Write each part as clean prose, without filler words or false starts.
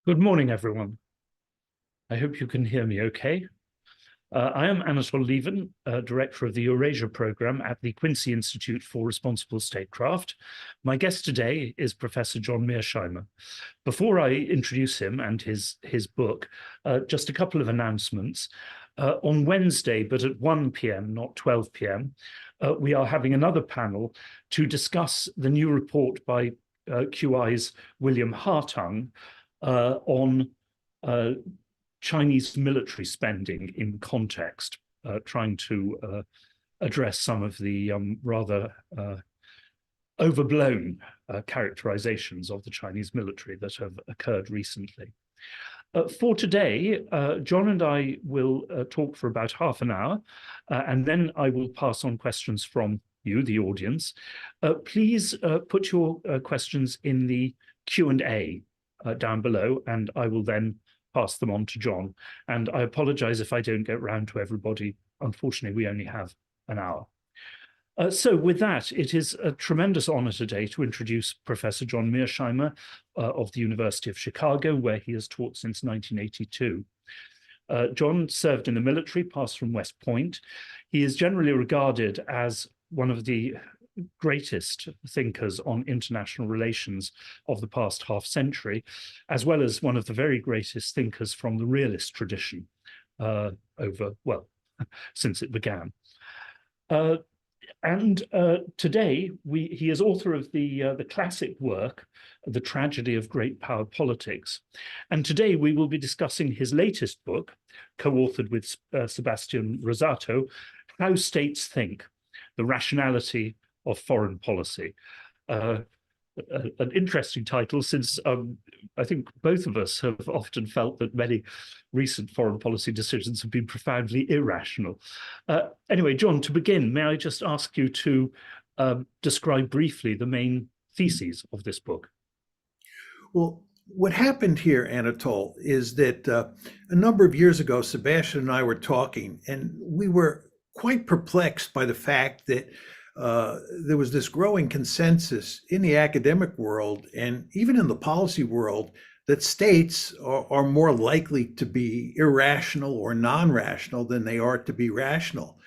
Good morning, everyone. I hope you can hear me okay. I am Anatol Lieven, Director of the Eurasia Programme at the Quincy Institute for Responsible Statecraft. My guest today is Professor John Mearsheimer. Before I introduce him and his book, just a couple of announcements. On Wednesday, but at 1 p.m., not 12 p.m., we are having another panel to discuss the new report by QI's William Hartung on Chinese military spending in context, trying to address some of the rather overblown characterizations of the Chinese military that have occurred recently. For today, John and I will talk for about half an hour, and then I will pass on questions from you, the audience. Please put your questions in the Q&A down below, and I will then pass them on to John. And I apologize if I don't get round to everybody. Unfortunately, we only have an hour. So with that, it is a tremendous honor today to introduce Professor John Mearsheimer of the University of Chicago, where he has taught since 1982. John served in the military, passed from West Point. He is generally regarded as one of the greatest thinkers on international relations of the past half century, as well as one of the very greatest thinkers from the realist tradition since it began. Today, he is author of the classic work, The Tragedy of Great Power Politics. And today we will be discussing his latest book, co-authored with Sebastian Rosato, How States Think, The Rationality of Foreign Policy. An interesting title, since I think both of us have often felt that many recent foreign policy decisions have been profoundly irrational. Anyway, John, to begin, may I just ask you to describe briefly the main theses of this book? Well, what happened here, Anatol, is that a number of years ago, Sebastian and I were talking, and we were quite perplexed by the fact that there was this growing consensus in the academic world and even in the policy world that states are more likely to be irrational or non-rational than they are to be rational.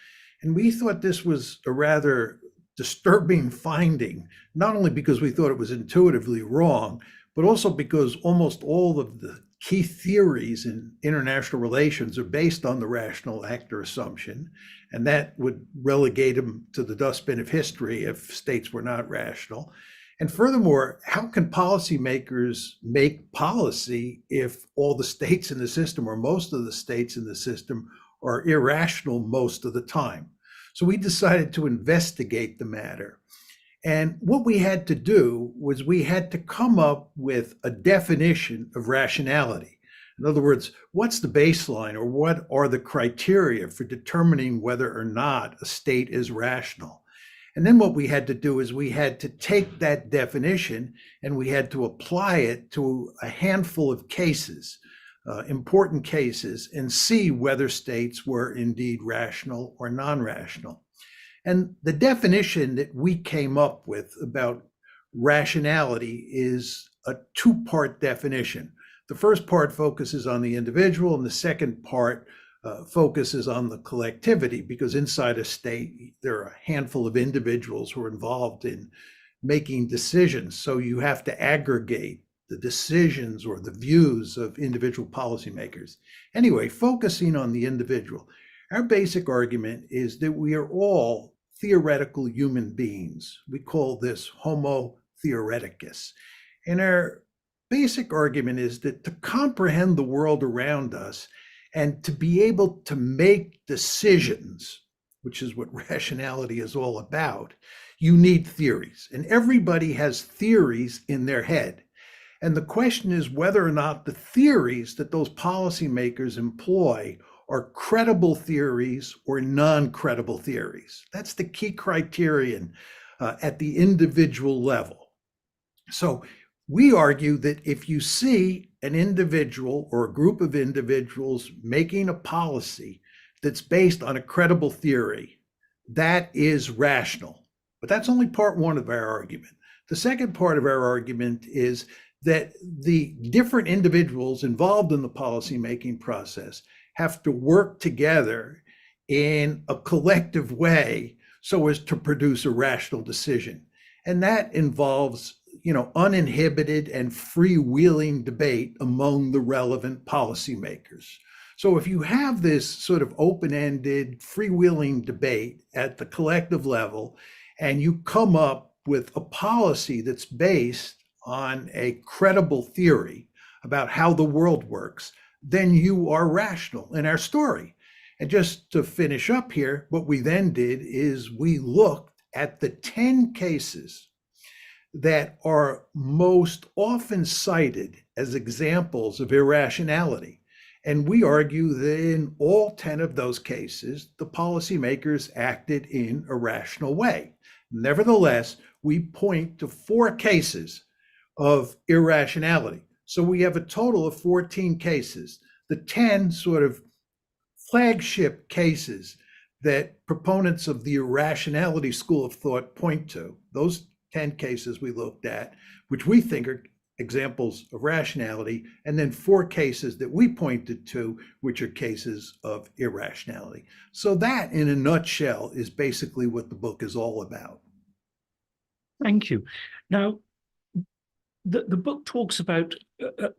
And we thought this was a rather disturbing finding, not only because we thought it was intuitively wrong, but also because almost all of the key theories in international relations are based on the rational actor assumption, and that would relegate them to the dustbin of history if states were not rational. And furthermore, how can policymakers make policy if all the states in the system, or most of the states in the system, are irrational most of the time? So we decided to investigate the matter. And what we had to do was we had to come up with a definition of rationality. In other words, what's the baseline, or what are the criteria for determining whether or not a state is rational? And then what we had to do is we had to take that definition and we had to apply it to a handful of cases, important cases, and see whether states were indeed rational or non-rational. And the definition that we came up with about rationality is a two-part definition. The first part focuses on the individual, and the second part focuses on the collectivity, because inside a state, there are a handful of individuals who are involved in making decisions. So you have to aggregate the decisions or the views of individual policymakers. Anyway, focusing on the individual, our basic argument is that we are all theoretical human beings. We call this Homo theoreticus. And our basic argument is that to comprehend the world around us and to be able to make decisions, which is what rationality is all about, you need theories. And everybody has theories in their head. And the question is whether or not the theories that those policymakers employ are credible theories or non-credible theories. That's the key criterion at the individual level. So we argue that if you see an individual or a group of individuals making a policy that's based on a credible theory, that is rational. But that's only part one of our argument. The second part of our argument is that the different individuals involved in the policymaking process have to work together in a collective way so as to produce a rational decision. And that involves, uninhibited and freewheeling debate among the relevant policymakers. So if you have this sort of open-ended, freewheeling debate at the collective level, and you come up with a policy that's based on a credible theory about how the world works, then you are rational in our story. And just to finish up here, what we then did is we looked at the 10 cases that are most often cited as examples of irrationality. And we argue that in all 10 of those cases, the policymakers acted in a rational way. Nevertheless, we point to 4 cases of irrationality. So we have a total of 14 cases. The 10 sort of flagship cases that proponents of the irrationality school of thought point to, those 10 cases we looked at, which we think are examples of rationality, and then 4 cases that we pointed to, which are cases of irrationality. So that, in a nutshell, is basically what the book is all about. Thank you. Now, the book talks about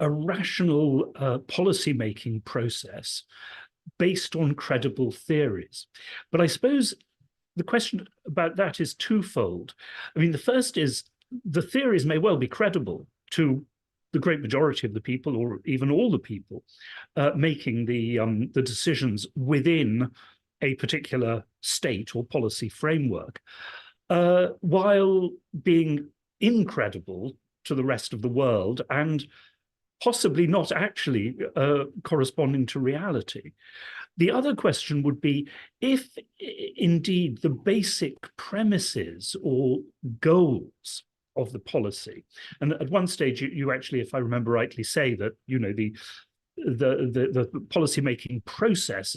a rational policy-making process based on credible theories. But I suppose the question about that is twofold. I mean, the first is the theories may well be credible to the great majority of the people, or even all the people making the decisions within a particular state or policy framework, while being incredible to the rest of the world and possibly not actually corresponding to reality. The other question would be if indeed the basic premises or goals of the policy, and at one stage you actually, if I remember rightly, say that the policy-making process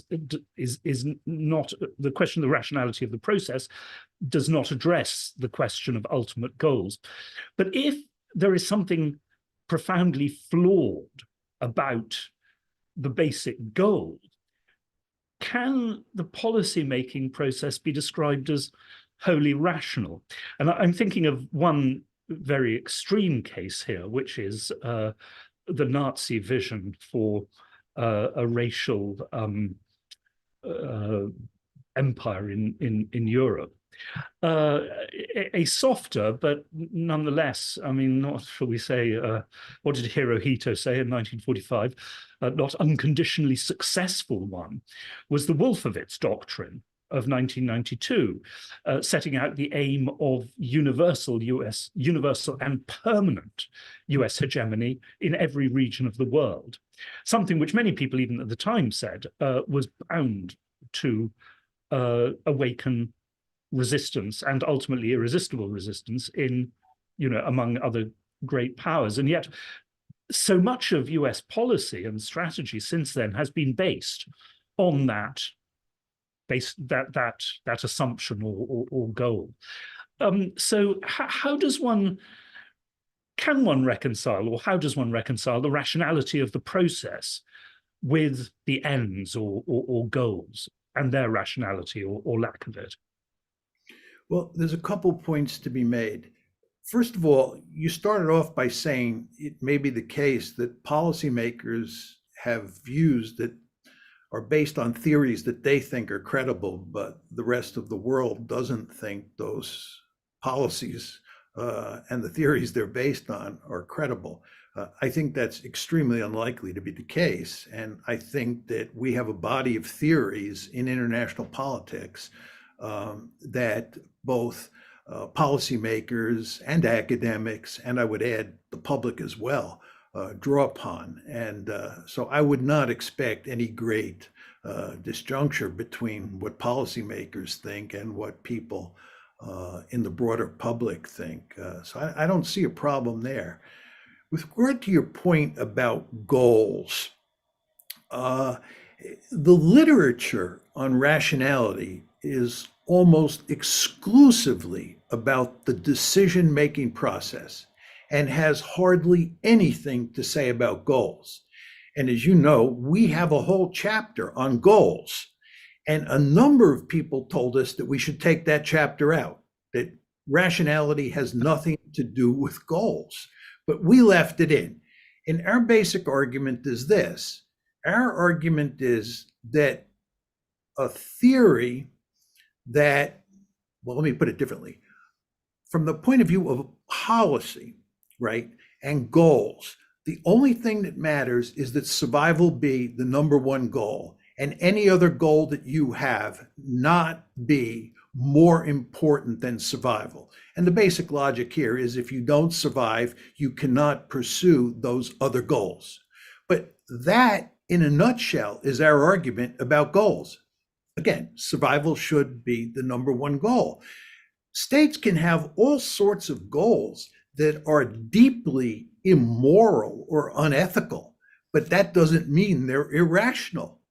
is not the question. The rationality of the process does not address the question of ultimate goals. But if there is something profoundly flawed about the basic goal, can the policy-making process be described as wholly rational? And I'm thinking of one very extreme case here, which is the Nazi vision for a racial empire in Europe. A softer, but nonetheless, I mean, not, shall we say, what did Hirohito say in 1945? Not unconditionally successful one, was the Wolfowitz Doctrine of 1992, setting out the aim of universal and permanent US hegemony in every region of the world. Something which many people, even at the time, said was bound to awaken resistance, and ultimately irresistible resistance, in, among other great powers. And yet so much of US policy and strategy since then has been based on that assumption or goal. So how does one reconcile the rationality of the process with the ends or goals and their rationality or lack of it? Well, there's a couple points to be made. First of all, you started off by saying it may be the case that policymakers have views that are based on theories that they think are credible, but the rest of the world doesn't think those policies and the theories they're based on are credible. I think that's extremely unlikely to be the case. And I think that we have a body of theories in international politics that both policymakers and academics, and I would add the public as well, draw upon. And so I would not expect any great disjuncture between what policymakers think and what people in the broader public think. So I don't see a problem there. With regard to your point about goals, the literature on rationality is almost exclusively about the decision-making process. and has hardly anything to say about goals. And as you know, we have a whole chapter on goals. And a number of people told us that we should take that chapter out, that rationality has nothing to do with goals. But we left it in. And our basic argument is this. Our argument is that a theory that, well, let me put it differently. From the point of view of policy, right, and goals, the only thing that matters is that survival be the number one goal, and any other goal that you have not be more important than survival. And the basic logic here is if you don't survive, you cannot pursue those other goals. But that, in a nutshell, is our argument about goals. Again, survival should be the number one goal. States can have all sorts of goals that are deeply immoral or unethical, but that doesn't mean they're irrational.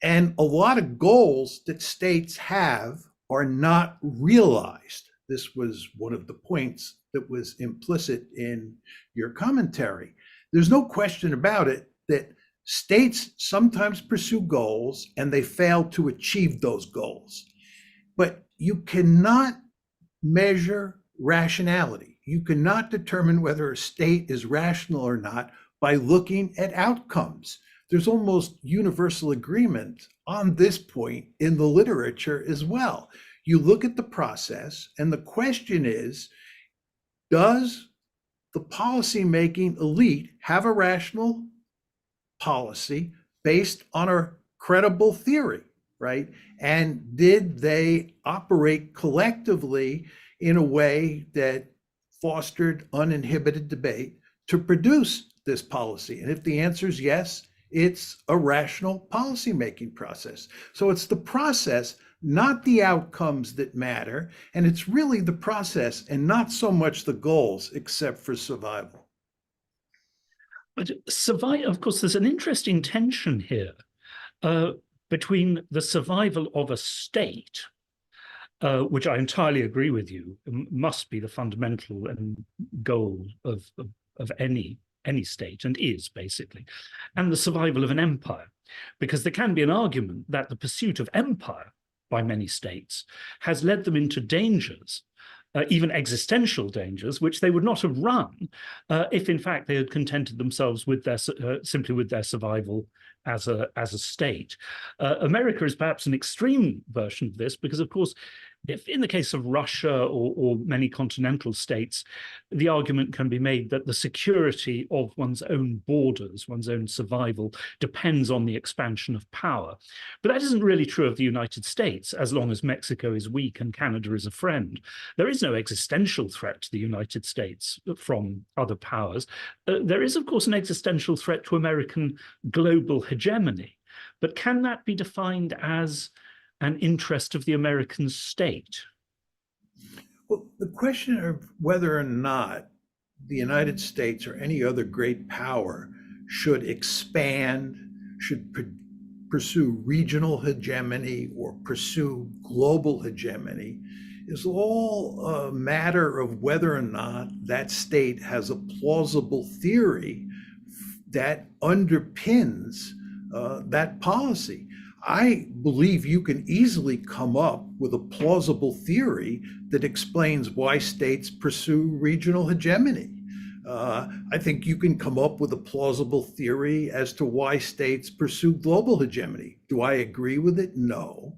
And a lot of goals that states have are not realized. This was one of the points that was implicit in your commentary. There's no question about it that states sometimes pursue goals and they fail to achieve those goals. But you cannot measure rationality. You cannot determine whether a state is rational or not by looking at outcomes. There's almost universal agreement on this point in the literature as well. You look at the process, and the question is, does the policymaking elite have a rational policy based on a credible theory, right? And did they operate collectively in a way that fostered uninhibited debate to produce this policy? And if the answer is yes, it's a rational policymaking process. So it's the process, not the outcomes, that matter. And it's really the process and not so much the goals, except for survival. But survival, of course, there's an interesting tension here between the survival of a state, which I entirely agree with you, must be the fundamental goal of any state, and is basically, and the survival of an empire. Because there can be an argument that the pursuit of empire by many states has led them into dangers, even existential dangers, which they would not have run if, in fact, they had contented themselves with their simply with their survival as a state. America is perhaps an extreme version of this, because, of course, if in the case of Russia or many continental states, the argument can be made that the security of one's own borders, one's own survival, depends on the expansion of power. But that isn't really true of the United States, as long as Mexico is weak and Canada is a friend. There is no existential threat to the United States from other powers. There is, of course, an existential threat to American global hegemony. But can that be defined as an interest of the American state? Well, the question of whether or not the United States or any other great power should expand, should pursue regional hegemony or pursue global hegemony is all a matter of whether or not that state has a plausible theory that underpins that policy. I believe you can easily come up with a plausible theory that explains why states pursue regional hegemony. I think you can come up with a plausible theory as to why states pursue global hegemony. Do I agree with it? No.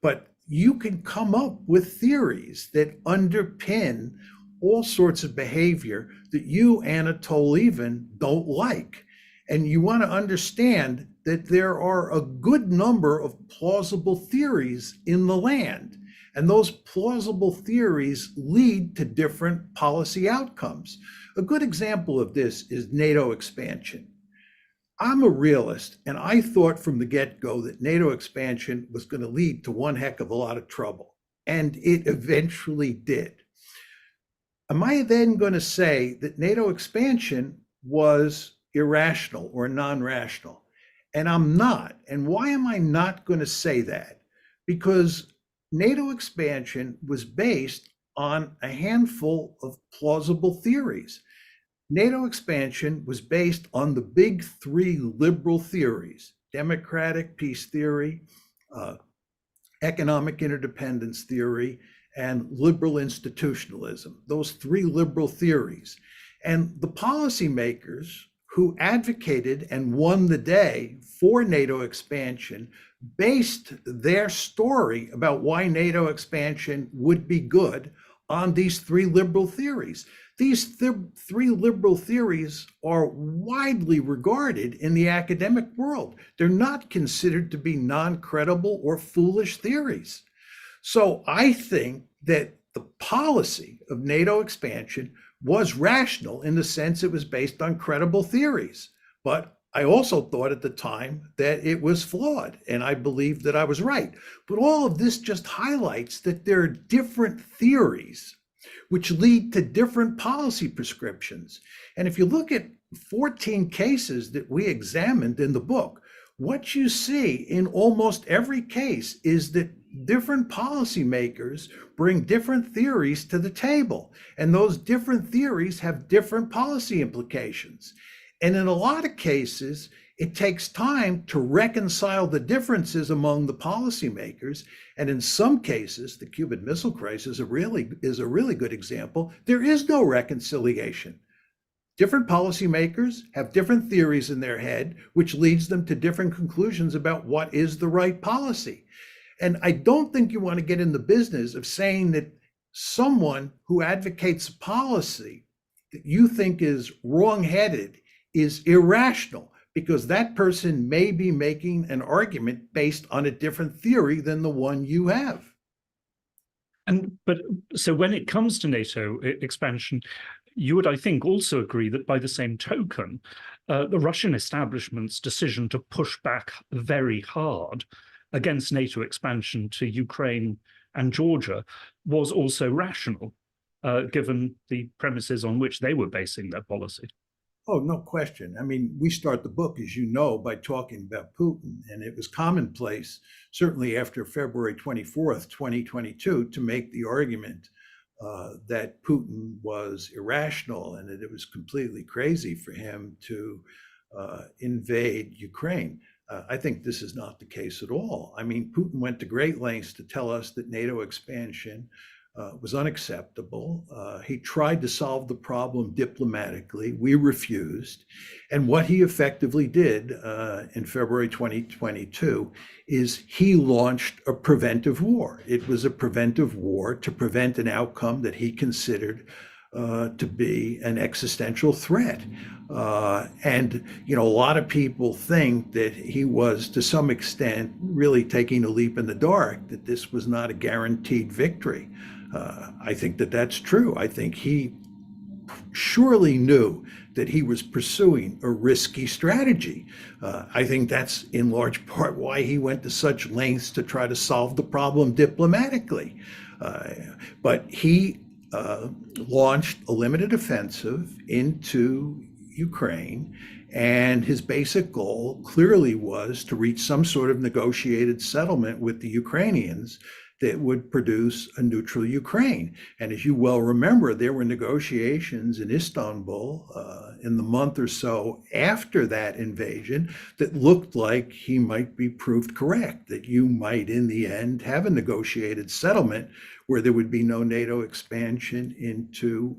But you can come up with theories that underpin all sorts of behavior that you, Anatol Lieven, don't like. And you want to understand that there are a good number of plausible theories in the land. And those plausible theories lead to different policy outcomes. A good example of this is NATO expansion. I'm a realist, and I thought from the get-go that NATO expansion was going to lead to one heck of a lot of trouble. And it eventually did. Am I then going to say that NATO expansion was irrational or non-rational? And I'm not. And why am I not going to say that? Because NATO expansion was based on a handful of plausible theories. NATO expansion was based on the big three liberal theories: democratic peace theory, uh, economic interdependence theory, and liberal institutionalism. Those three liberal theories. And the policymakers who advocated and won the day for NATO expansion based their story about why NATO expansion would be good on these three liberal theories. These three liberal theories are widely regarded in the academic world. They're not considered to be non-credible or foolish theories. So I think that the policy of NATO expansion was rational in the sense it was based on credible theories. But I also thought at the time that it was flawed, and I believed that I was right. But all of this just highlights that there are different theories which lead to different policy prescriptions. And if you look at 14 cases that we examined in the book, what you see in almost every case is that different policymakers bring different theories to the table, and those different theories have different policy implications. And in a lot of cases, it takes time to reconcile the differences among the policymakers. And in some cases, the Cuban Missile Crisis is a really good example. There is no reconciliation. Different policymakers have different theories in their head, which leads them to different conclusions about what is the right policy. And I don't think you want to get in the business of saying that someone who advocates a policy that you think is wrong-headed is irrational, because that person may be making an argument based on a different theory than the one you have. But so when it comes to NATO expansion, you would, I think, also agree that by the same token, the Russian establishment's decision to push back very hard against NATO expansion to Ukraine and Georgia was also rational, given the premises on which they were basing their policy. Oh, no question. I mean, we start the book, as you know, by talking about Putin, and it was commonplace, certainly after February 24th, 2022, to make the argument that Putin was irrational and that it was completely crazy for him to invade Ukraine. I think this is not the case at all. I mean, Putin went to great lengths to tell us that NATO expansion was unacceptable. He tried to solve the problem diplomatically. We refused. And what he effectively did in February 2022 is he launched a preventive war. It was a preventive war to prevent an outcome that he considered to be an existential threat. And, you know, a lot of people think that he was, to some extent, really taking a leap in the dark, that this was not a guaranteed victory. I think that that's true. I think he surely knew that he was pursuing a risky strategy. I think that's in large part why he went to such lengths to try to solve the problem diplomatically. But he launched a limited offensive into Ukraine, and his basic goal clearly was to reach some sort of negotiated settlement with the Ukrainians that would produce a neutral Ukraine. And as you well remember, there were negotiations in Istanbul in the month or so after that invasion that looked like he might be proved correct, that you might in the end have a negotiated settlement where there would be no NATO expansion into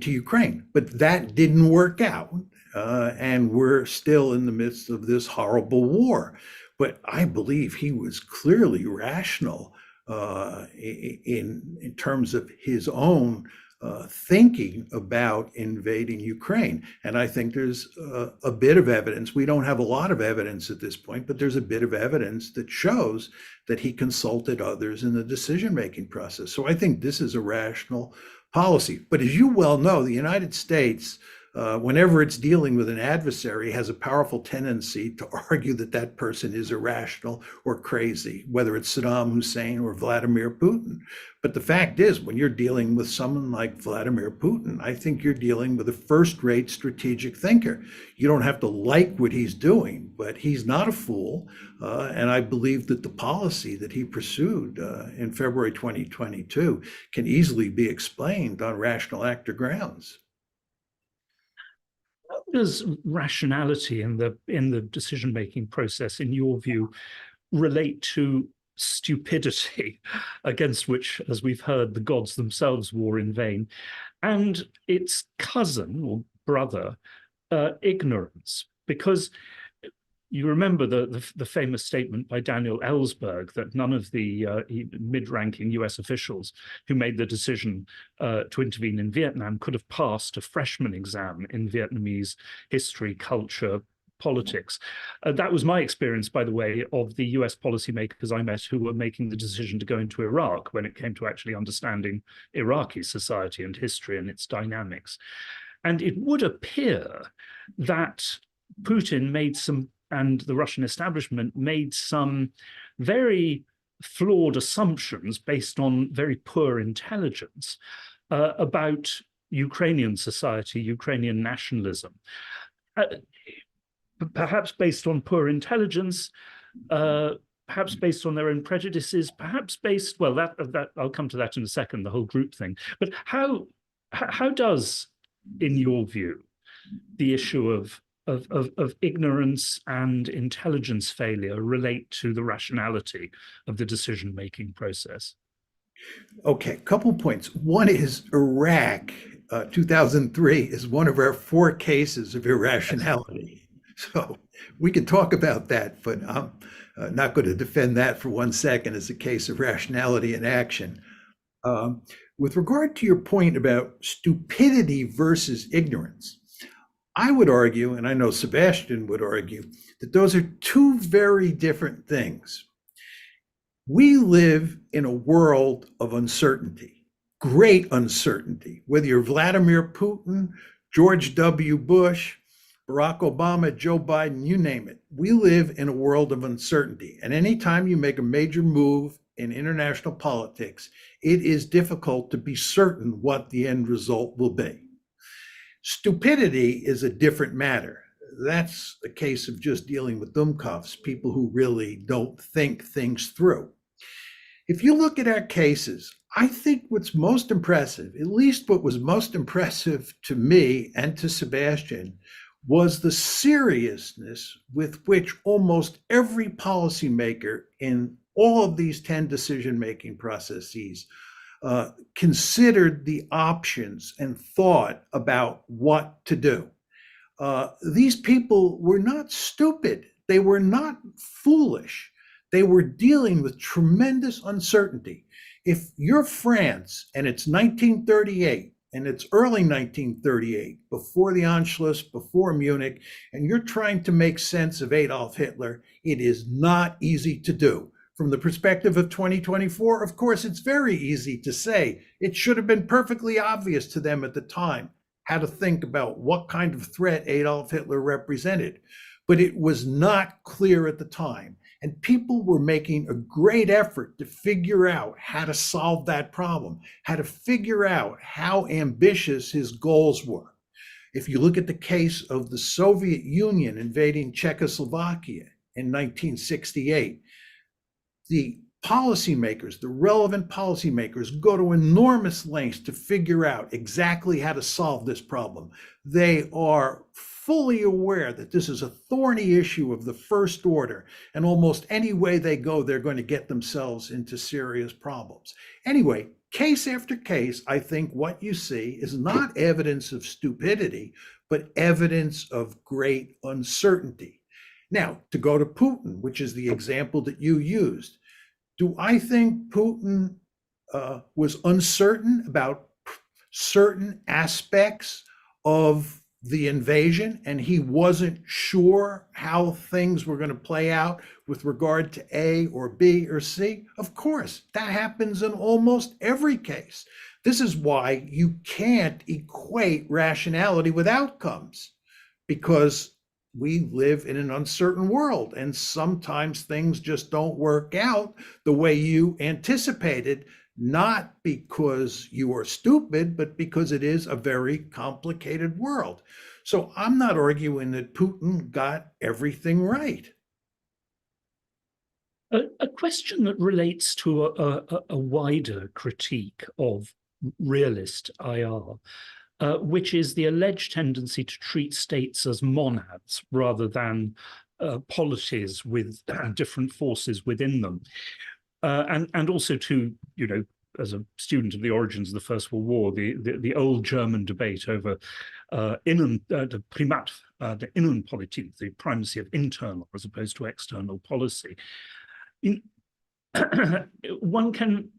Ukraine. But that didn't work out, and we're still in the midst of this horrible war. But I believe he was clearly rational in terms of his own thinking about invading Ukraine. And I think there's a bit of evidence. We don't have a lot of evidence at this point, but there's a bit of evidence that shows that he consulted others in the decision-making process. So I think this is a rational policy. But as you well know, the United States, whenever it's dealing with an adversary, has a powerful tendency to argue that that person is irrational or crazy, whether it's Saddam Hussein or Vladimir Putin. But the fact is, when you're dealing with someone like Vladimir Putin, I think you're dealing with a first-rate strategic thinker. You don't have to like what he's doing, but he's not a fool. And I believe that the policy that he pursued in February 2022 can easily be explained on rational actor grounds. does rationality in the decision-making process, in your view, relate to stupidity, against which, as we've heard, the gods themselves war in vain, and its cousin or brother, ignorance? Because you remember the famous statement by Daniel Ellsberg that none of the mid-ranking US officials who made the decision to intervene in Vietnam could have passed a freshman exam in Vietnamese history, culture, politics. That was my experience, by the way, of the US policymakers I met who were making the decision to go into Iraq when it came to actually understanding Iraqi society and history and its dynamics. And it would appear that Putin made some, and the Russian establishment made some very flawed assumptions based on very poor intelligence about Ukrainian society, Ukrainian nationalism. Perhaps based on poor intelligence, perhaps based on their own prejudices, perhaps based, well, that I'll come to that in a second, the whole group thing. But how does, in your view, the issue of ignorance and intelligence failure relate to the rationality of the decision-making process? Okay, couple points. One is Iraq, 2003 is one of our 4 cases of irrationality. So we can talk about that, but I'm not going to defend that for 1 second as a case of rationality in action. With regard to your point about stupidity versus ignorance, I would argue, and I know Sebastian would argue, that those are 2 very different things. We live in a world of uncertainty, great uncertainty, whether you're Vladimir Putin, George W. Bush, Barack Obama, Joe Biden, you name it. We live in a world of uncertainty. And anytime you make a major move in international politics, it is difficult to be certain what the end result will be. Stupidity is a different matter. That's a case of just dealing with dummkopfs, people who really don't think things through. If you look at our cases, I think what's most impressive, at least what was most impressive to me and to Sebastian, was the seriousness with which almost every policymaker in all of these 10 decision-making processes considered the options and thought about what to do. These people were not stupid. They were not foolish. They were dealing with tremendous uncertainty. If you're France and it's 1938 and it's early 1938, before the Anschluss, before Munich, and you're trying to make sense of Adolf Hitler, it is not easy to do. From the perspective of 2024, of course, it's very easy to say it should have been perfectly obvious to them at the time how to think about what kind of threat Adolf Hitler represented. But it was not clear at the time. And people were making a great effort to figure out how to solve that problem, how to figure out how ambitious his goals were. If you look at the case of the Soviet Union invading Czechoslovakia in 1968, the policymakers, the relevant policymakers, go to enormous lengths to figure out exactly how to solve this problem. They are fully aware that this is a thorny issue of the first order, and almost any way they go, they're going to get themselves into serious problems. Anyway, case after case, I think what you see is not evidence of stupidity, but evidence of great uncertainty. Now, to go to Putin, which is the example that you used, do I think Putin was uncertain about certain aspects of the invasion, and he wasn't sure how things were going to play out with regard to A or B or C? Of course, that happens in almost every case. This is why you can't equate rationality with outcomes, because we live in an uncertain world, and sometimes things just don't work out the way you anticipated, not because you are stupid, but because it is a very complicated world. So I'm not arguing that Putin got everything right. A question that relates to a wider critique of realist IR. which is the alleged tendency to treat states as monads rather than polities with different forces within them. And also to, as a student of the origins of the First World War, the old German debate over the Primat, the Innenpolitik, the primacy of internal as opposed to external policy. One can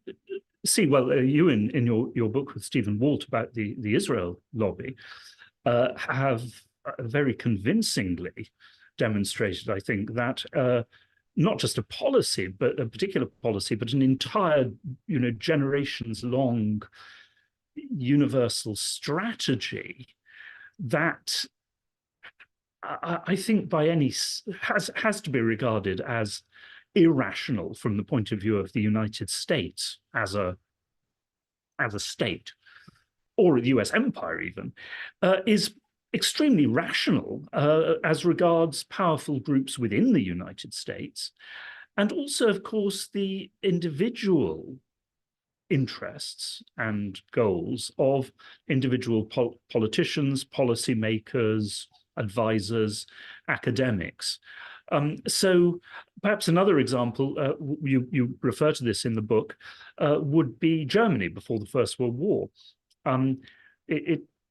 see, well, you in your book with Stephen Walt about the Israel lobby have very convincingly demonstrated, I think, that not just a policy, but a particular policy, but an entire, generations-long universal strategy that I think by any has to be regarded as irrational from the point of view of the United States as a state, or the US empire even, is extremely rational as regards powerful groups within the United States, and also, of course, the individual interests and goals of individual politicians, policymakers, advisors, academics. So perhaps another example, you refer to this in the book, would be Germany before the First World War.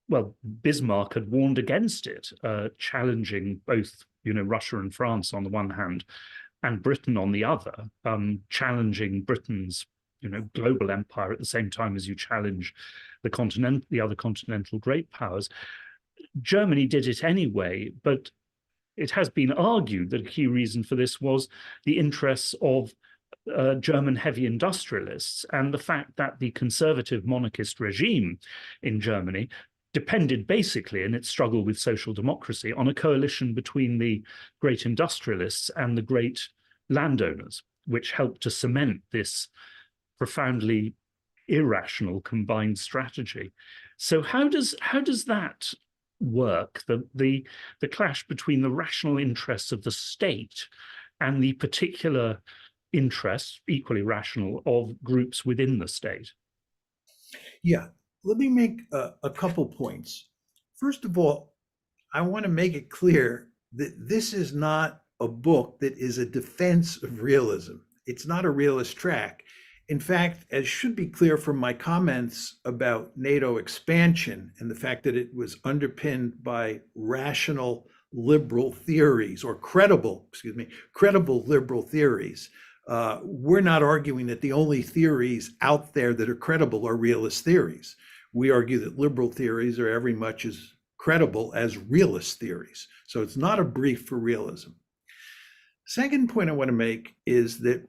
Well, Bismarck had warned against it, challenging both, Russia and France on the one hand, and Britain on the other, challenging Britain's, global empire at the same time as you challenge the other continental great powers. Germany did it anyway, but it has been argued that a key reason for this was the interests of German heavy industrialists and the fact that the conservative monarchist regime in Germany depended basically in its struggle with social democracy on a coalition between the great industrialists and the great landowners, which helped to cement this profoundly irrational combined strategy. So how does that work, the clash between the rational interests of the state and the particular interests, equally rational, of groups within the state? Yeah, let me make a couple points. First of all, I want to make it clear that this is not a book that is a defense of realism. It's not a realist track. In fact, as should be clear from my comments about NATO expansion and the fact that it was underpinned by rational liberal theories, or credible liberal theories, we're not arguing that the only theories out there that are credible are realist theories. We argue that liberal theories are every much as credible as realist theories. So it's not a brief for realism. Second point I want to make is that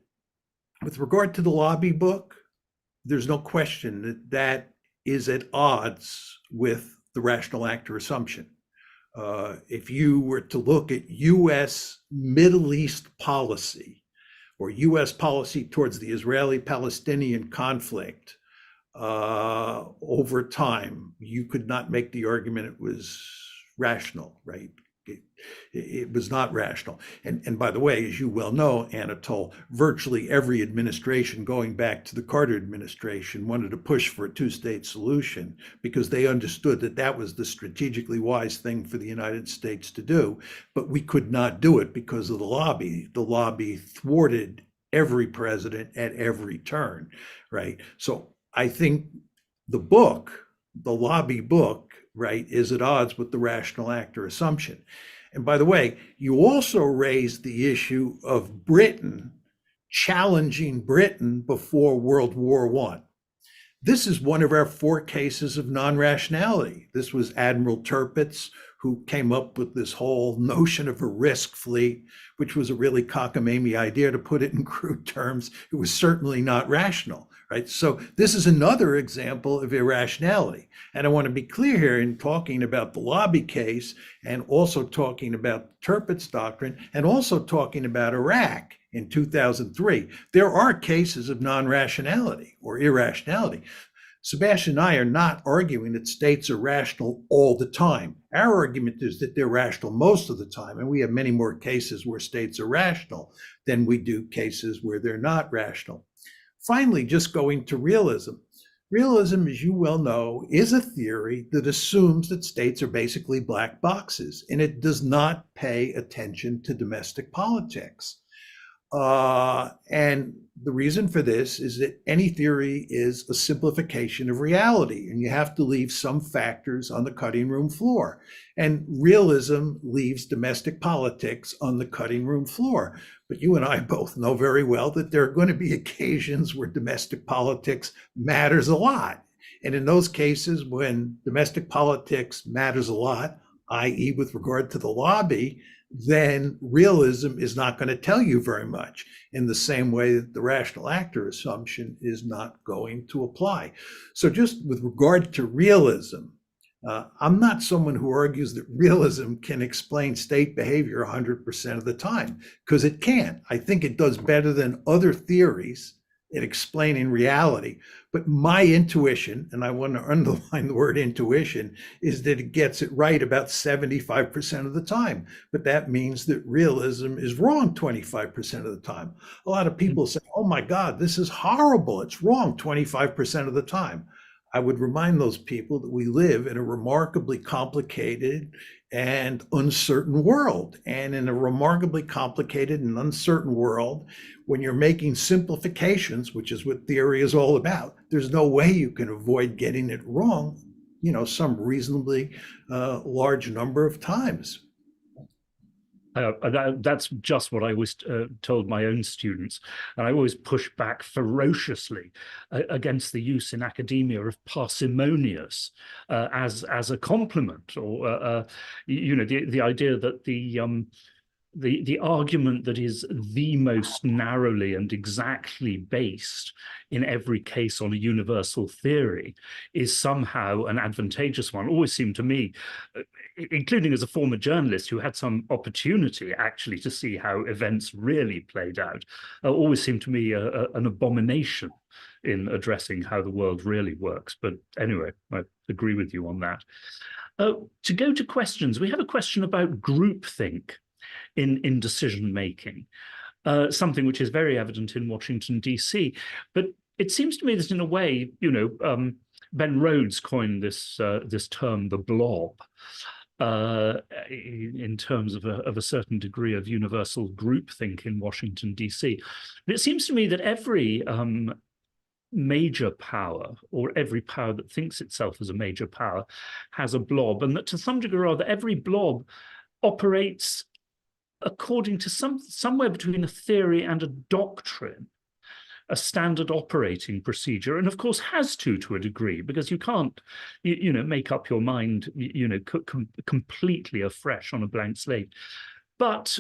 with regard to the lobby book, there's no question that that is at odds with the rational actor assumption. If you were to look at US Middle East policy or US policy towards the Israeli-Palestinian conflict over time, you could not make the argument it was rational, right? It was not rational. And by the way, as you well know, Anatol, virtually every administration going back to the Carter administration wanted to push for a two-state solution because they understood that that was the strategically wise thing for the United States to do. But we could not do it because of the lobby. The lobby thwarted every president at every turn, right? So I think the book, the lobby book, right, is at odds with the rational actor assumption. And by the way, you also raised the issue of Britain challenging Britain before World War I. This is one of our 4 cases of non-rationality. This was Admiral Tirpitz, who came up with this whole notion of a risk fleet, which was a really cockamamie idea. To put it in crude terms, it was certainly not rational, right? So this is another example of irrationality. And I want to be clear here in talking about the lobby case and also talking about Tirpitz doctrine and also talking about Iraq in 2003. There are cases of non-rationality or irrationality. Sebastian and I are not arguing that states are rational all the time. Our argument is that they're rational most of the time, and we have many more cases where states are rational than we do cases where they're not rational. Finally, just going to realism, Realism, as you well know, is a theory that assumes that states are basically black boxes, and it does not pay attention to domestic politics. And the reason for this is that any theory is a simplification of reality, and you have to leave some factors on the cutting room floor. And realism leaves domestic politics on the cutting room floor. But you and I both know very well that there are going to be occasions where domestic politics matters a lot. And in those cases, when domestic politics matters a lot, i.e., with regard to the lobby, then realism is not going to tell you very much, in the same way that the rational actor assumption is not going to apply. So just with regard to realism, I'm not someone who argues that realism can explain state behavior 100% of the time, because it can't. I think it does better than other theories at explaining reality. But my intuition, and I want to underline the word intuition, is that it gets it right about 75% of the time. But that means that realism is wrong 25% of the time. A lot of people say, oh my God, this is horrible. It's wrong 25% of the time. I would remind those people that we live in a remarkably complicated and uncertain world. And in a remarkably complicated and uncertain world, when you're making simplifications, which is what theory is all about, there's no way you can avoid getting it wrong, some reasonably large number of times. That's just what I always told my own students. And I always push back ferociously against the use in academia of parsimonious as a compliment, or, the idea that the argument that is the most narrowly and exactly based in every case on a universal theory is somehow an advantageous one. Always seemed to me, including as a former journalist who had some opportunity actually to see how events really played out, always seemed to me an abomination in addressing how the world really works. But anyway, I agree with you on that. To go to questions, we have a question about groupthink in decision making, something which is very evident in Washington, D.C. But it seems to me that in a way, Ben Rhodes coined this term, the blob, in terms of a certain degree of universal groupthink in Washington, D.C. But it seems to me that every major power, or every power that thinks itself as a major power, has a blob, and that to some degree or other, every blob operates according to somewhere between a theory and a doctrine, a standard operating procedure, and of course has to a degree, because you can't, make up your mind, completely afresh on a blank slate. But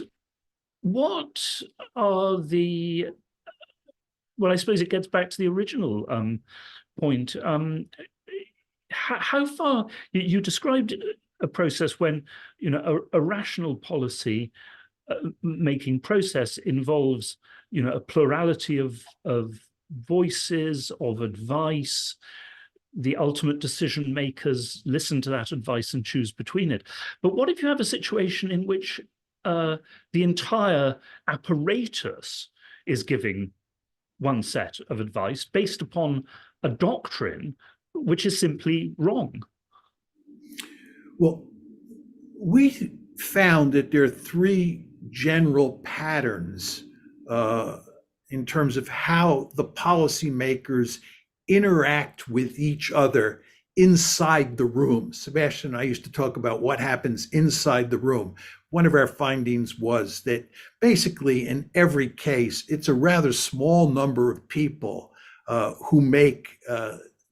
what are the, well, I suppose it gets back to the original point. How far, you described a process when, a rational policy making process involves, a plurality of voices, of advice. The ultimate decision makers listen to that advice and choose between it. But what if you have a situation in which the entire apparatus is giving one set of advice based upon a doctrine which is simply wrong? Well, we found that there are three general patterns in terms of how the policymakers interact with each other inside the room. Sebastian and I used to talk about what happens inside the room. One of our findings was that basically in every case, it's a rather small number of people who make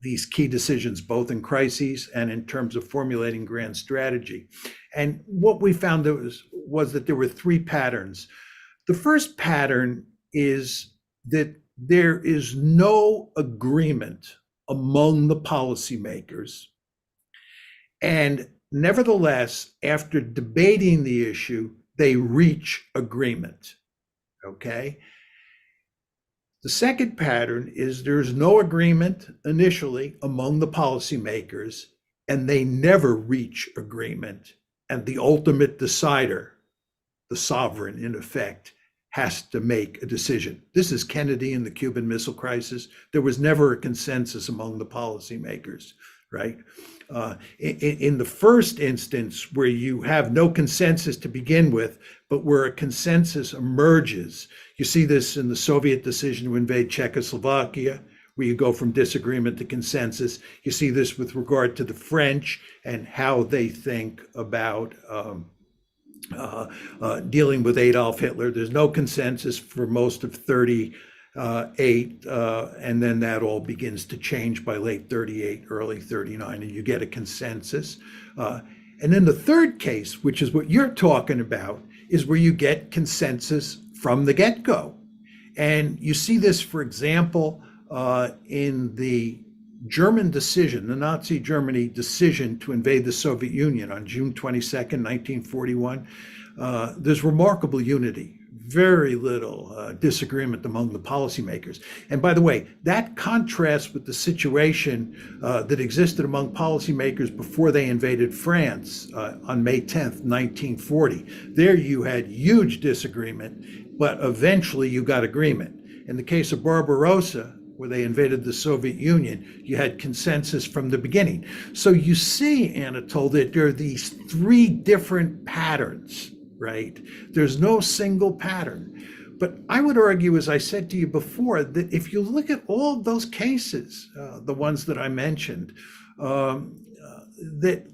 these key decisions, both in crises and in terms of formulating grand strategy. And what we found was that there were three patterns. The first pattern is that there is no agreement among the policymakers. And nevertheless, after debating the issue, they reach agreement, okay? The second pattern is there's no agreement initially among the policymakers, and they never reach agreement. And the ultimate decider, the sovereign in effect, has to make a decision. This is Kennedy and the Cuban Missile Crisis. There was never a consensus among the policymakers, right? In the first instance, where you have no consensus to begin with, but where a consensus emerges, you see this in the Soviet decision to invade Czechoslovakia, where you go from disagreement to consensus. You see this with regard to the French and how they think about dealing with Adolf Hitler. There's no consensus for most of 38, and then that all begins to change by late 38, early 39, and you get a consensus. And then the third case, which is what you're talking about, is where you get consensus from the get-go. And you see this, for example, in the German decision, the Nazi Germany decision to invade the Soviet Union on June 22nd, 1941. There's remarkable unity, very little disagreement among the policymakers. And by the way, that contrasts with the situation that existed among policymakers before they invaded France on May 10th, 1940. There you had huge disagreement, but eventually you got agreement. In the case of Barbarossa, where they invaded the Soviet Union, you had consensus from the beginning. So you see, Anatol, that there are these three different patterns, right? There's no single pattern. But I would argue, as I said to you before, that if you look at all of those cases, the ones that I mentioned, that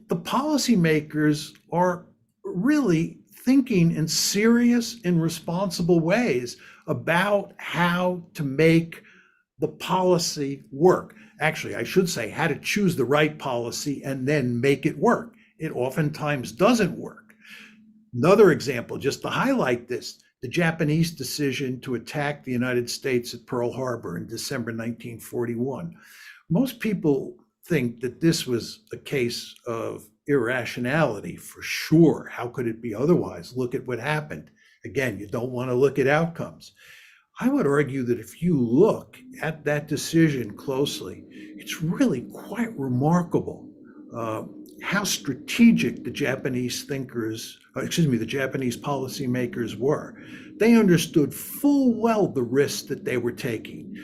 the policymakers are really thinking in serious and responsible ways about how to make the policy work. Actually, I should say how to choose the right policy and then make it work. It oftentimes doesn't work. Another example, just to highlight this, the Japanese decision to attack the United States at Pearl Harbor in December 1941. Most people think that this was a case of irrationality for sure. How could it be otherwise? Look at what happened. Again, you don't want to look at outcomes. I would argue that if you look at that decision closely, it's really quite remarkable how strategic the Japanese the Japanese policymakers were. They understood full well the risks that they were taking.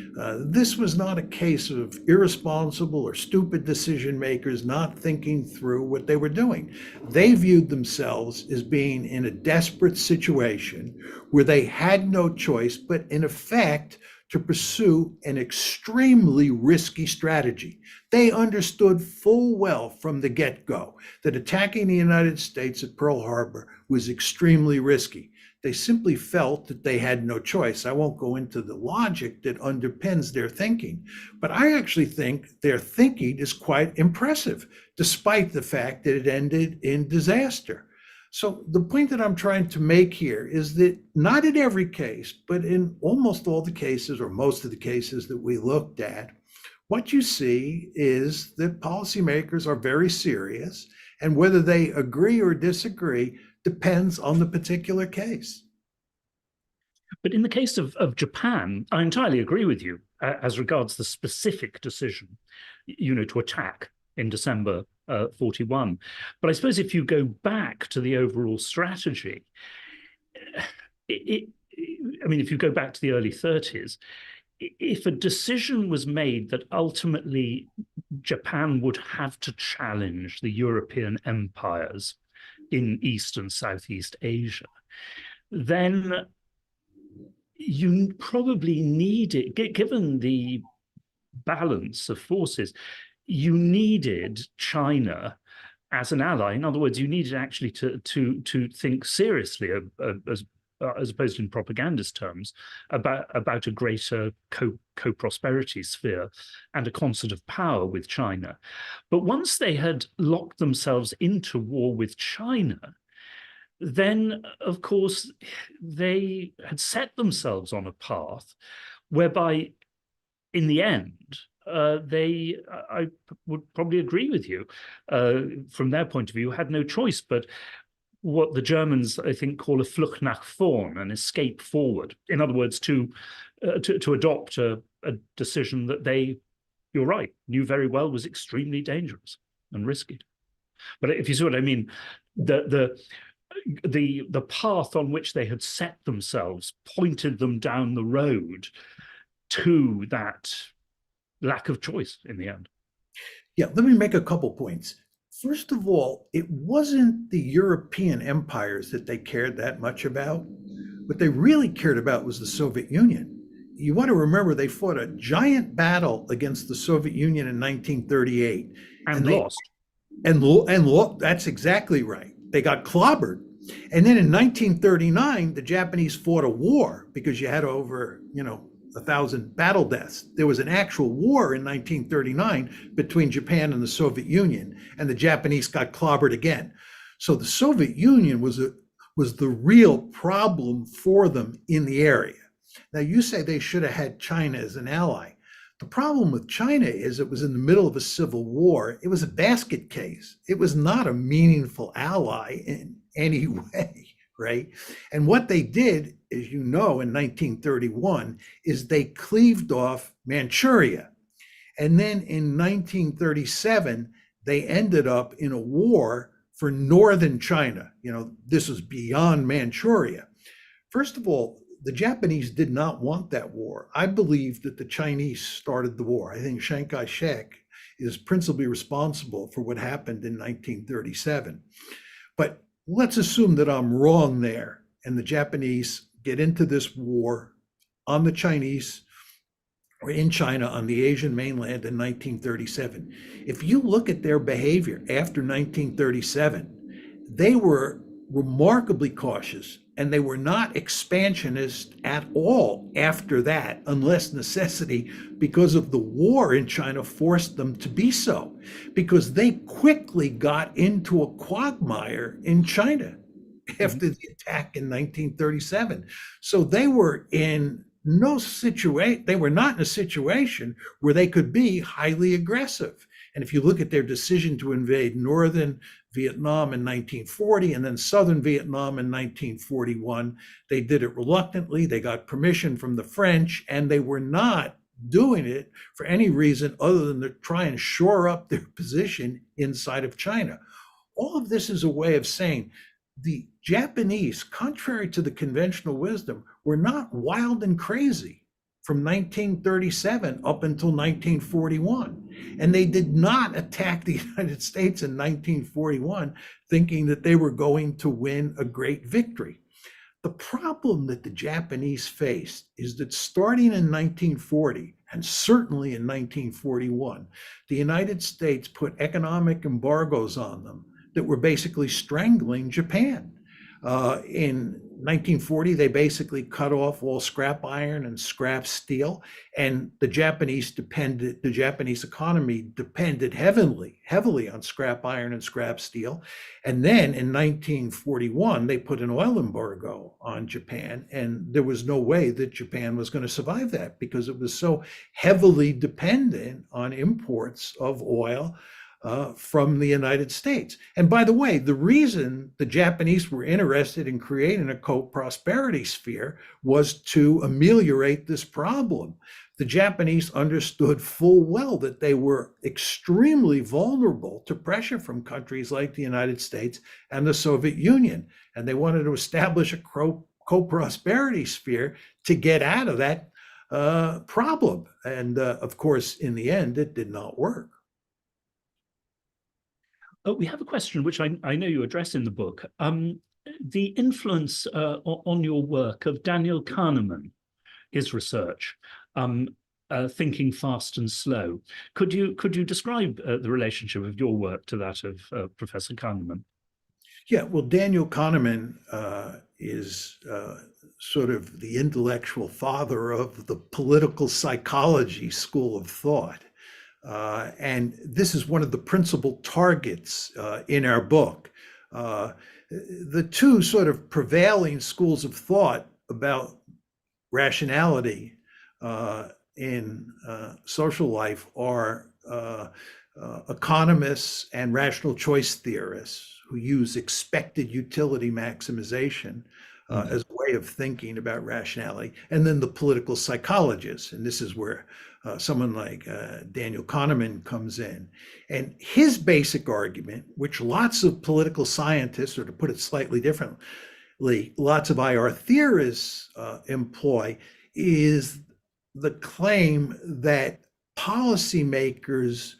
This was not a case of irresponsible or stupid decision makers not thinking through what they were doing. They viewed themselves as being in a desperate situation where they had no choice, but in effect, to pursue an extremely risky strategy. They understood full well from the get-go that attacking the United States at Pearl Harbor was extremely risky. They simply felt that they had no choice. I won't go into the logic that underpins their thinking, but I actually think their thinking is quite impressive, despite the fact that it ended in disaster. So the point that I'm trying to make here is that not in every case, but in almost all the cases or most of the cases that we looked at, what you see is that policymakers are very serious, and whether they agree or disagree depends on the particular case. But in the case of Japan, I entirely agree with you as regards the specific decision, to attack in December 41. But I suppose if you go back to the overall strategy, if you go back to the early 30s, if a decision was made that ultimately Japan would have to challenge the European empires in East and Southeast Asia, then you probably needed, given the balance of forces, you needed China as an ally. In other words, you needed actually to think seriously, as opposed to in propagandist terms, about a greater co-prosperity sphere and a concert of power with China. But once they had locked themselves into war with China, then, of course, they had set themselves on a path whereby, in the end, I would probably agree with you, from their point of view, had no choice but what the Germans, I think, call a Flucht nach vorn, an escape forward. In other words, to adopt a decision that they, you're right, knew very well was extremely dangerous and risky. But if you see what I mean, the path on which they had set themselves pointed them down the road to that lack of choice in the end. Yeah, let me make a couple points. First of all, it wasn't the European empires that they cared that much about. What they really cared about was the Soviet Union. You want to remember they fought a giant battle against the Soviet Union in 1938. And lost. That's exactly right. They got clobbered. And then in 1939, the Japanese fought a war because you had over, 1,000 battle deaths. There was an actual war in 1939 between Japan and the Soviet Union, and the Japanese got clobbered again. So the Soviet Union was the real problem for them in the area. Now, you say they should have had China as an ally. The problem with China is it was in the middle of a civil war. It was a basket case. It was not a meaningful ally in any way, right? And what they did, as you know, in 1931, is they cleaved off Manchuria. And then in 1937, they ended up in a war for northern China. This was beyond Manchuria. First of all, the Japanese did not want that war. I believe that the Chinese started the war. I think Chiang Kai-shek is principally responsible for what happened in 1937. But let's assume that I'm wrong there, and the Japanese get into this war on the Chinese or in China on the Asian mainland in 1937. If you look at their behavior after 1937, they were remarkably cautious, and they were not expansionist at all after that, unless necessity, because of the war in China forced them to be so, because they quickly got into a quagmire in China after the attack in 1937. So they were in no situation, they were not in a situation where they could be highly aggressive. And if you look at their decision to invade northern Vietnam in 1940 and then southern Vietnam in 1941, they did it reluctantly. They got permission from the French, and they were not doing it for any reason other than to try and shore up their position inside of China. All of this is a way of saying the Japanese, contrary to the conventional wisdom, were not wild and crazy from 1937 up until 1941. And they did not attack the United States in 1941 thinking that they were going to win a great victory. The problem that the Japanese faced is that starting in 1940, and certainly in 1941, the United States put economic embargoes on them that were basically strangling Japan. In 1940, they basically cut off all scrap iron and scrap steel, and the Japanese economy depended heavily on scrap iron and scrap steel. And then in 1941, they put an oil embargo on Japan, and there was no way that Japan was going to survive that because it was so heavily dependent on imports of oil from the United States. And by the way, the reason the Japanese were interested in creating a co-prosperity sphere was to ameliorate this problem. The Japanese understood full well that they were extremely vulnerable to pressure from countries like the United States and the Soviet Union. And they wanted to establish a co-prosperity sphere to get out of that problem. And of course, in the end, it did not work. We have a question which I know you address in the book. The influence on your work of Daniel Kahneman, his research, Thinking Fast and Slow. Could you describe the relationship of your work to that of Professor Kahneman? Yeah, well, Daniel Kahneman is sort of the intellectual father of the political psychology school of thought. And this is one of the principal targets in our book. The two sort of prevailing schools of thought about rationality in social life are economists and rational choice theorists who use expected utility maximization as a way of thinking about rationality, and then the political psychologists. And this is where someone like Daniel Kahneman comes in. And his basic argument, which lots of political scientists, or to put it slightly differently, lots of IR theorists employ, is the claim that policymakers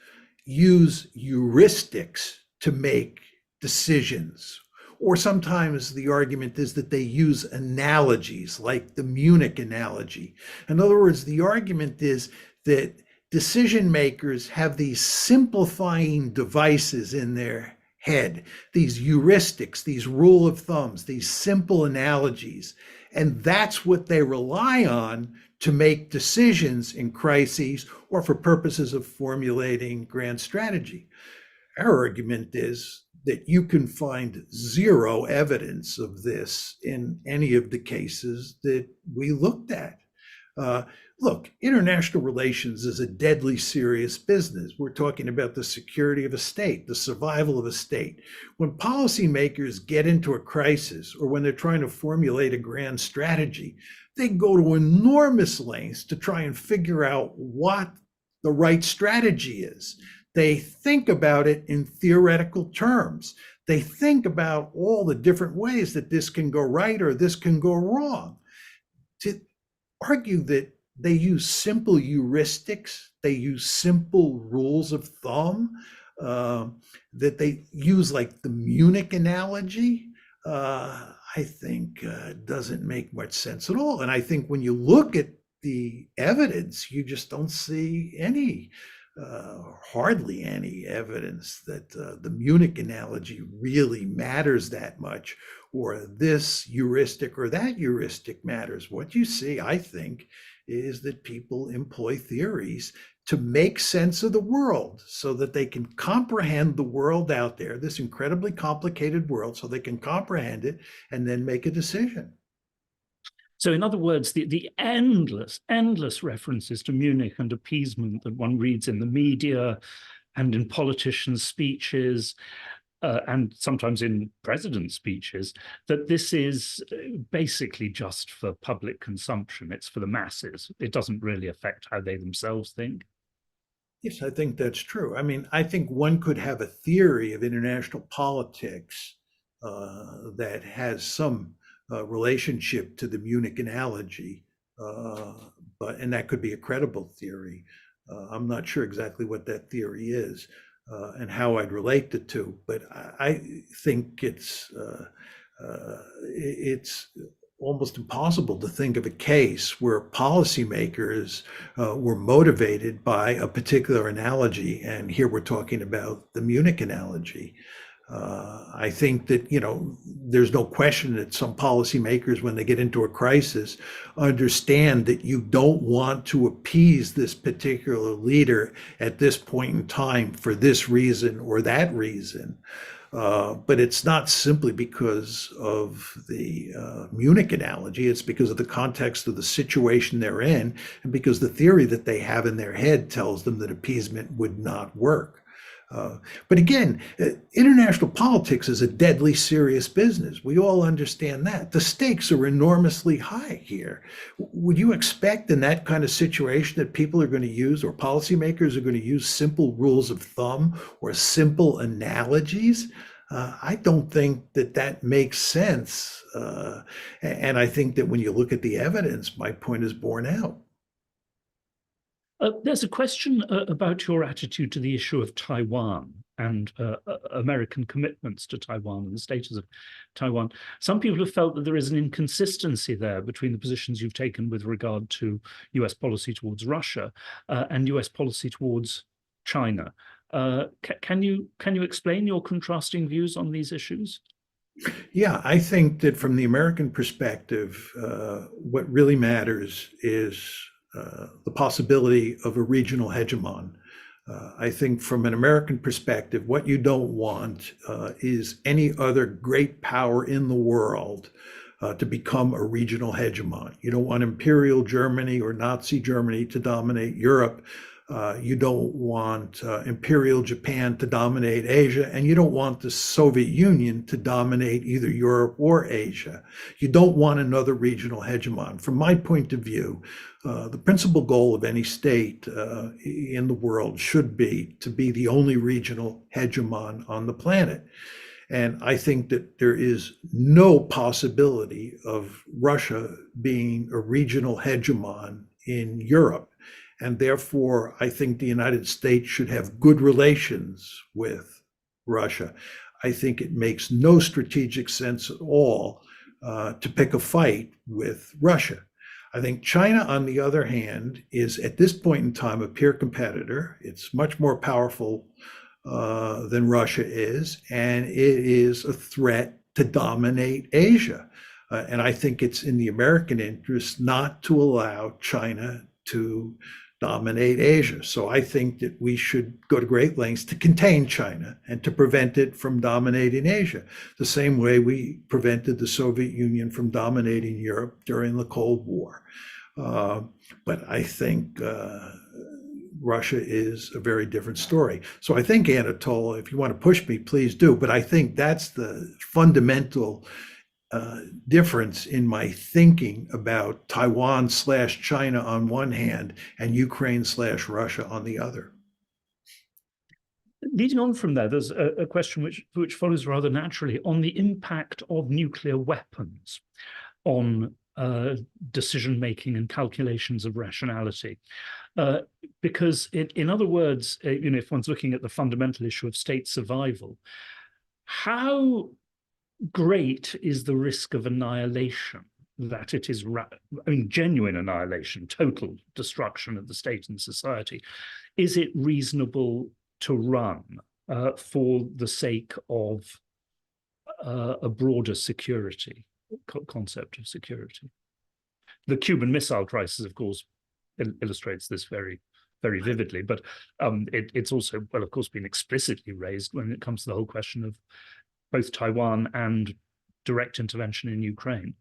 use heuristics to make decisions. Or sometimes the argument is that they use analogies, like the Munich analogy. In other words, the argument is that decision makers have these simplifying devices in their head, these heuristics, these rule of thumbs, these simple analogies. And that's what they rely on to make decisions in crises or for purposes of formulating grand strategy. Our argument is that you can find zero evidence of this in any of the cases that we looked at. Look, international relations is a deadly serious business. We're talking about the security of a state, the survival of a state. When policymakers get into a crisis or when they're trying to formulate a grand strategy, they go to enormous lengths to try and figure out what the right strategy is. They think about it in theoretical terms. They think about all the different ways that this can go right or this can go wrong. To argue that they use simple heuristics, they use simple rules of thumb, that they use like the Munich analogy, I think doesn't make much sense at all. And I think when you look at the evidence, you just don't see any hardly any evidence that the Munich analogy really matters that much, or this heuristic or that heuristic matters. What you see, I think, is that people employ theories to make sense of the world so that they can comprehend the world out there, this incredibly complicated world, so they can comprehend it and then make a decision. So in other words, the endless references to Munich and appeasement that one reads in the media and in politicians' speeches and sometimes in president speeches, that this is basically just for public consumption. It's for the masses. It doesn't really affect how they themselves think. Yes, I think that's true. I mean, I think one could have a theory of international politics that has some relationship to the Munich analogy, and that could be a credible theory. I'm not sure exactly what that theory is and how I'd relate the two, but I think it's almost impossible to think of a case where policymakers were motivated by a particular analogy, and here we're talking about the Munich analogy. I think that, there's no question that some policymakers, when they get into a crisis, understand that you don't want to appease this particular leader at this point in time for this reason or that reason. But it's not simply because of the Munich analogy. It's because of the context of the situation they're in, and because the theory that they have in their head tells them that appeasement would not work. But again, international politics is a deadly serious business. We all understand that. The stakes are enormously high here. Would you expect in that kind of situation that people are going to use, or policymakers are going to use, simple rules of thumb or simple analogies? I don't think that that makes sense. And I think that when you look at the evidence, my point is borne out. There's a question about your attitude to the issue of Taiwan and American commitments to Taiwan and the status of Taiwan. Some people have felt that there is an inconsistency there between the positions you've taken with regard to US policy towards Russia and US policy towards China. Can you explain your contrasting views on these issues? Yeah, I think that from the American perspective, what really matters is the possibility of a regional hegemon. I think from an American perspective, what you don't want is any other great power in the world to become a regional hegemon. You don't want Imperial Germany or Nazi Germany to dominate Europe. You don't want Imperial Japan to dominate Asia, and you don't want the Soviet Union to dominate either Europe or Asia. You don't want another regional hegemon. From my point of view, the principal goal of any state in the world should be to be the only regional hegemon on the planet. And I think that there is no possibility of Russia being a regional hegemon in Europe. And therefore, I think the United States should have good relations with Russia. I think it makes no strategic sense at all to pick a fight with Russia. I think China, on the other hand, is at this point in time a peer competitor. It's much more powerful than Russia is, and it is a threat to dominate Asia. And I think it's in the American interest not to allow China to dominate Asia. So I think that we should go to great lengths to contain China and to prevent it from dominating Asia, the same way we prevented the Soviet Union from dominating Europe during the Cold War. But I think Russia is a very different story. So I think, Anatol, if you want to push me, please do. But I think that's the fundamental difference in my thinking about Taiwan/China on one hand and Ukraine/Russia on the other. Leading on from there, there's a question which follows rather naturally on the impact of nuclear weapons on decision-making and calculations of rationality. Because in other words, if one's looking at the fundamental issue of state survival, how great is the risk of annihilation, that it is, genuine annihilation, total destruction of the state and society? Is it reasonable to run for the sake of a broader security, concept of security? The Cuban Missile Crisis, of course, illustrates this very, very vividly, but it's also, well, of course, been explicitly raised when it comes to the whole question of both Taiwan and direct intervention in Ukraine.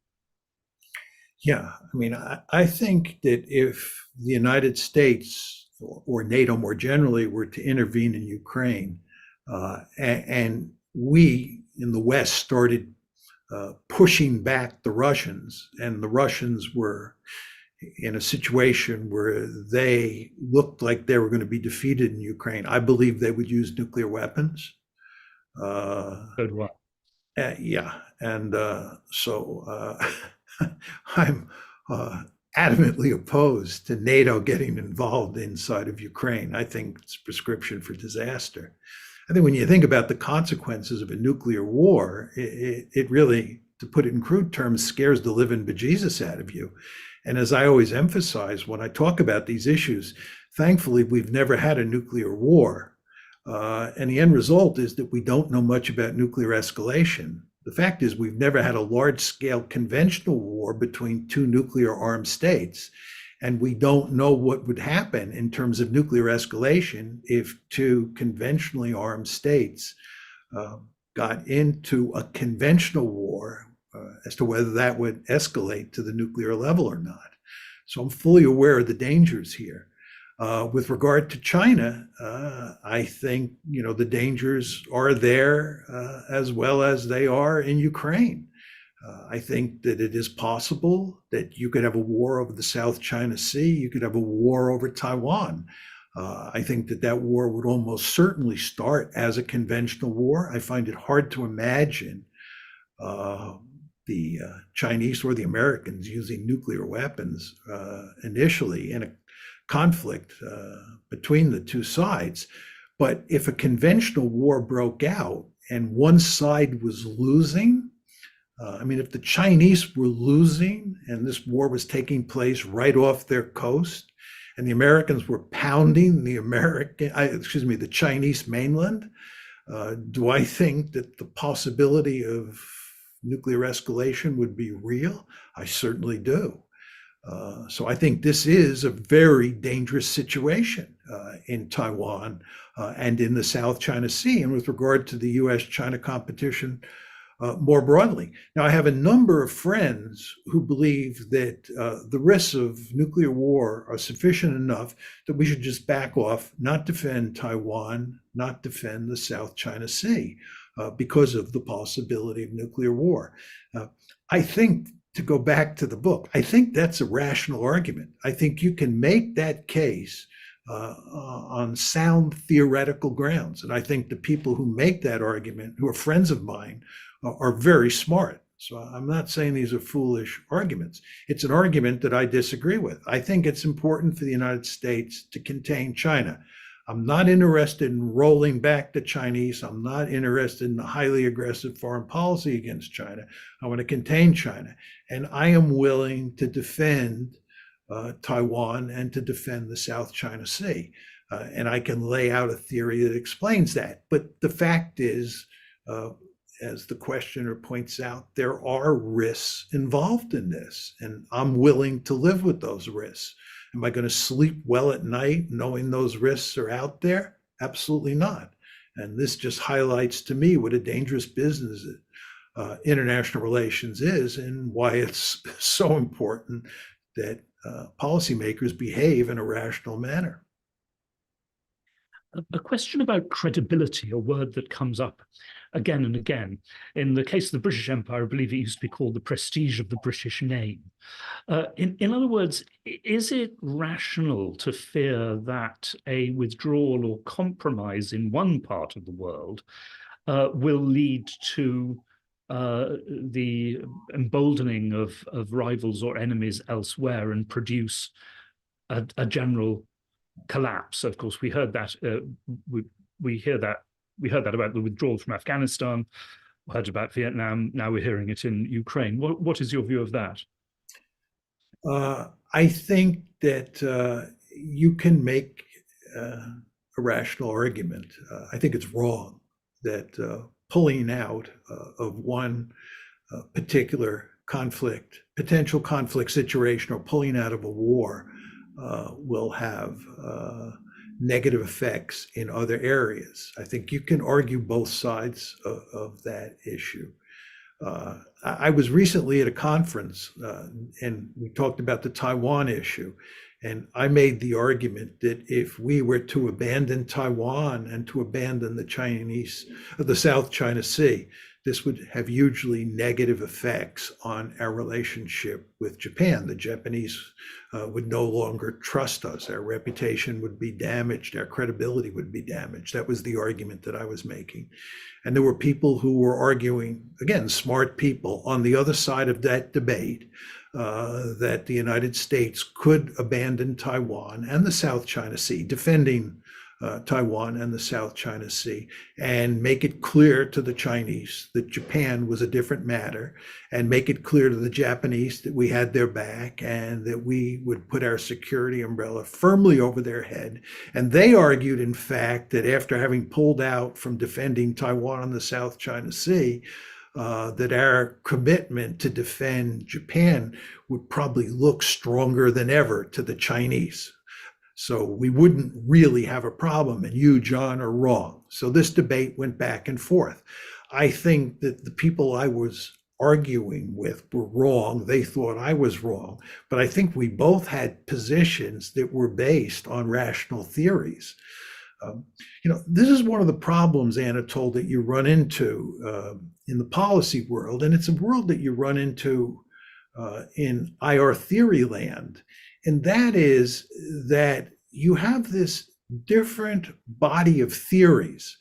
Yeah, I think that if the United States or NATO more generally were to intervene in Ukraine, and we in the West started pushing back the Russians, and the Russians were in a situation where they looked like they were going to be defeated in Ukraine, I believe they would use nuclear weapons. Good one. Yeah, and so I'm adamantly opposed to NATO getting involved inside of Ukraine. I think it's prescription for disaster. I think when you think about the consequences of a nuclear war, it really, to put it in crude terms, scares the living bejesus out of you. And as I always emphasize when I talk about these issues, thankfully, we've never had a nuclear war. And the end result is that we don't know much about nuclear escalation. The fact is we've never had a large-scale conventional war between two nuclear-armed states. And we don't know what would happen in terms of nuclear escalation if two conventionally armed states got into a conventional war, as to whether that would escalate to the nuclear level or not. So I'm fully aware of the dangers here. With regard to China, I think the dangers are there as well as they are in Ukraine. I think that it is possible that you could have a war over the South China Sea, you could have a war over Taiwan. I think that war would almost certainly start as a conventional war. I find it hard to imagine the Chinese or the Americans using nuclear weapons initially in a conflict between the two sides. But if a conventional war broke out and one side was losing, if the Chinese were losing and this war was taking place right off their coast, and the Americans were pounding the Chinese mainland, do I think that the possibility of nuclear escalation would be real? I certainly do. So I think this is a very dangerous situation in Taiwan and in the South China Sea. And with regard to the US-China competition more broadly. Now, I have a number of friends who believe that the risks of nuclear war are sufficient enough that we should just back off, not defend Taiwan, not defend the South China Sea because of the possibility of nuclear war. I think, to go back to the book, I think that's a rational argument. I think you can make that case on sound theoretical grounds. And I think the people who make that argument, who are friends of mine, are very smart. So I'm not saying these are foolish arguments. It's an argument that I disagree with. I think it's important for the United States to contain China. I'm not interested in rolling back the Chinese. I'm not interested in a highly aggressive foreign policy against China. I want to contain China. And I am willing to defend Taiwan and to defend the South China Sea. And I can lay out a theory that explains that. But the fact is, as the questioner points out, there are risks involved in this, and I'm willing to live with those risks. Am I going to sleep well at night knowing those risks are out there? Absolutely not. And this just highlights to me what a dangerous business international relations is, and why it's so important that policymakers behave in a rational manner. A question about credibility, a word that comes up again and again. In the case of the British Empire, I believe it used to be called the prestige of the British name. In other words, is it rational to fear that a withdrawal or compromise in one part of the world will lead to the emboldening of rivals or enemies elsewhere and produce a general collapse? Of course, we heard that we heard that about the withdrawal from Afghanistan. We heard about Vietnam. Now we're hearing it in Ukraine. What is your view of that? I think that you can make a rational argument. I think it's wrong that pulling out of one particular conflict, potential conflict situation, or pulling out of a war will have negative effects in other areas. I think you can argue both sides of that issue. I was recently at a conference and we talked about the Taiwan issue. And I made the argument that if we were to abandon Taiwan and to abandon the South China Sea, this would have hugely negative effects on our relationship with Japan. The Japanese would no longer trust us. Our reputation would be damaged. Our credibility would be damaged. That was the argument that I was making. And there were people who were arguing, again, smart people on the other side of that debate, that the United States could abandon Taiwan and the South China Sea, defending Taiwan and the South China Sea, and make it clear to the Chinese that Japan was a different matter, and make it clear to the Japanese that we had their back and that we would put our security umbrella firmly over their head. And they argued, in fact, that after having pulled out from defending Taiwan and the South China Sea, that our commitment to defend Japan would probably look stronger than ever to the Chinese. So we wouldn't really have a problem, and you, John, are wrong. So this debate went back and forth. I think that the people I was arguing with were wrong. They thought I was wrong. But I think we both had positions that were based on rational theories. This is one of the problems, Anatol, that you run into in the policy world, and it's a world that you run into in IR theory land. And that is that you have this different body of theories.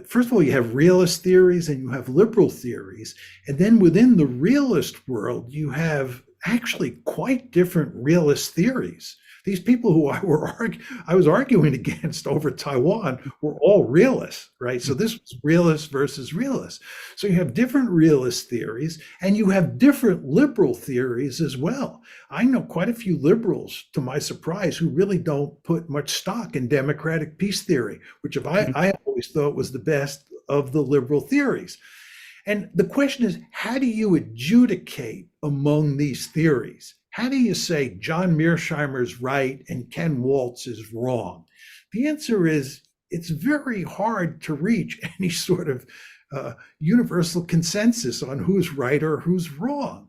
First of all, you have realist theories and you have liberal theories. And then within the realist world, you have actually quite different realist theories. These people who I was arguing against over Taiwan were all realists, right? So this was realist versus realist. So you have different realist theories and you have different liberal theories as well. I know quite a few liberals, to my surprise, who really don't put much stock in democratic peace theory, which I always thought was the best of the liberal theories. And the question is, how do you adjudicate among these theories? How do you say John Mearsheimer is right and Ken Waltz is wrong? The answer is it's very hard to reach any sort of universal consensus on who's right or who's wrong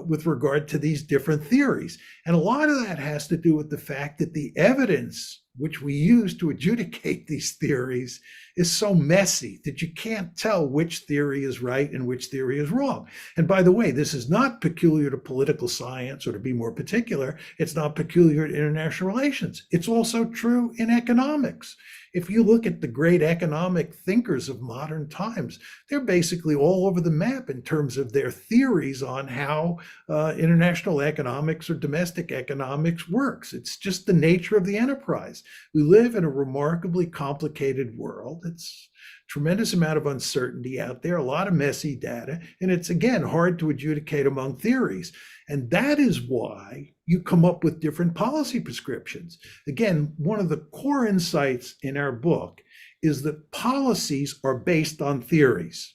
with regard to these different theories. And a lot of that has to do with the fact that the evidence which we use to adjudicate these theories is so messy that you can't tell which theory is right and which theory is wrong. And by the way, this is not peculiar to political science, or to be more particular, it's not peculiar to international relations. It's also true in economics. If you look at the great economic thinkers of modern times, they're basically all over the map in terms of their theories on how international economics or domestic economics works. It's just the nature of the enterprise. We live in a remarkably complicated world. It's a tremendous amount of uncertainty out there, a lot of messy data, and it's, again, hard to adjudicate among theories. And that is why you come up with different policy prescriptions. Again, one of the core insights in our book is that policies are based on theories.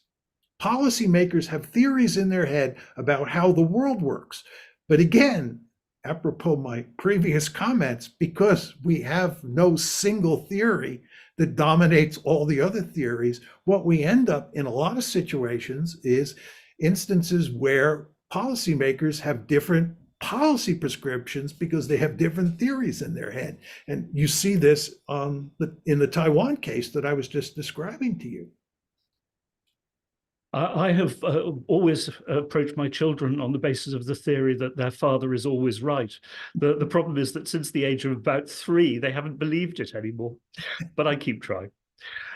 Policymakers have theories in their head about how the world works. But again, apropos my previous comments, because we have no single theory that dominates all the other theories, what we end up in a lot of situations is instances where policymakers have different policy prescriptions because they have different theories in their head. And you see this in the Taiwan case that I was just describing to you. I have always approached my children on the basis of the theory that their father is always right. The problem is that since the age of about 3, they haven't believed it anymore, but I keep trying.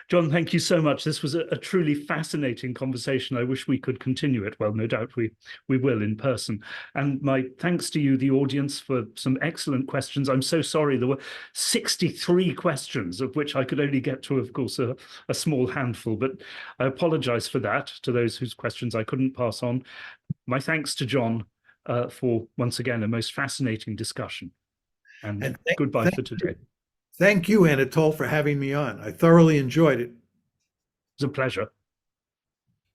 John, thank you so much. This was a truly fascinating conversation. I wish we could continue it. Well, no doubt we will in person. And my thanks to you, the audience, for some excellent questions. I'm so sorry. There were 63 questions, of which I could only get to, of course, a small handful. But I apologize for that to those whose questions I couldn't pass on. My thanks to John for, once again, a most fascinating discussion. And goodbye for today. Thank you, Anatol, for having me on. I thoroughly enjoyed it. It was a pleasure.